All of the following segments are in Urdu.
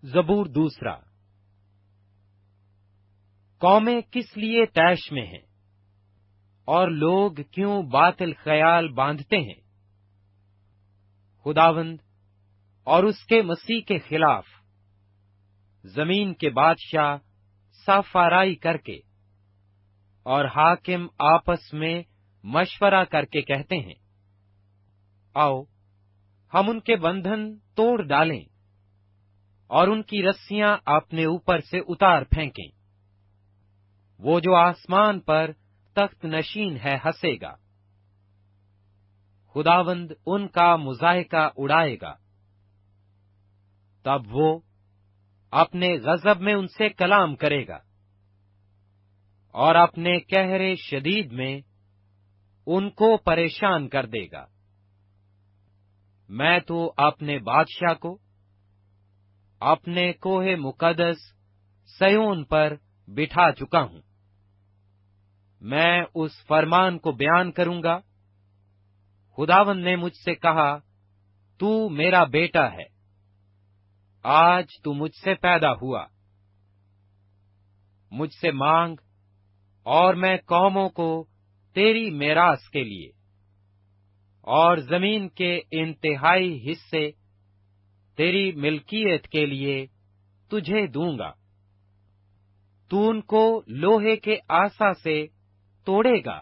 زبور دوسرا۔ قومیں کس لیے طیش میں ہیں اور لوگ کیوں باطل خیال باندھتے ہیں؟ خداوند اور اس کے مسیح کے خلاف زمین کے بادشاہ صف آرائی کر کے اور حاکم آپس میں مشورہ کر کے کہتے ہیں، آؤ ہم ان کے بندھن توڑ ڈالیں اور ان کی رسیاں اپنے اوپر سے اتار پھینکیں۔ وہ جو آسمان پر تخت نشین ہے ہنسے گا، خداوند ان کا مضاحکہ اڑائے گا۔ تب وہ اپنے غضب میں ان سے کلام کرے گا اور اپنے قہر شدید میں ان کو پریشان کر دے گا۔ میں تو اپنے بادشاہ کو اپنے کوہ مقدس سیون پر بٹھا چکا ہوں۔ میں اس فرمان کو بیان کروں گا، خداوند نے مجھ سے کہا، تو میرا بیٹا ہے، آج تو مجھ سے پیدا ہوا۔ مجھ سے مانگ اور میں قوموں کو تیری میراث کے لیے اور زمین کے انتہائی حصے تیری ملکیت کے لیے تجھے دوں گا۔ تو ان کو لوہے کے آسا سے توڑے گا،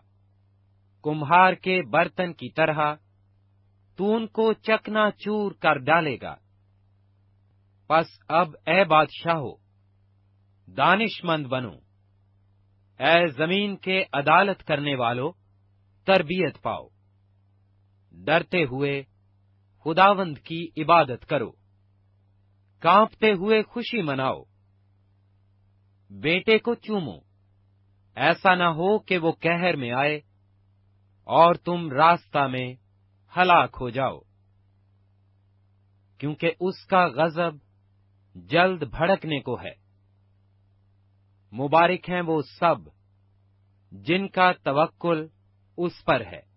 کمہار کے برتن کی طرح تو ان کو چکنا چور کر ڈالے گا۔ پس اب اے بادشاہو، دانش مند بنو، اے زمین کے عدالت کرنے والو، تربیت پاؤ۔ ڈرتے ہوئے خداوند کی عبادت کرو، کانپتے ہوئے خوشی مناؤ۔ بیٹے کو چومو، ایسا نہ ہو کہ وہ قہر میں آئے اور تم راستہ میں ہلاک ہو جاؤ، کیونکہ اس کا غضب جلد بھڑکنے کو ہے۔ مبارک ہیں وہ سب جن کا توکل اس پر ہے۔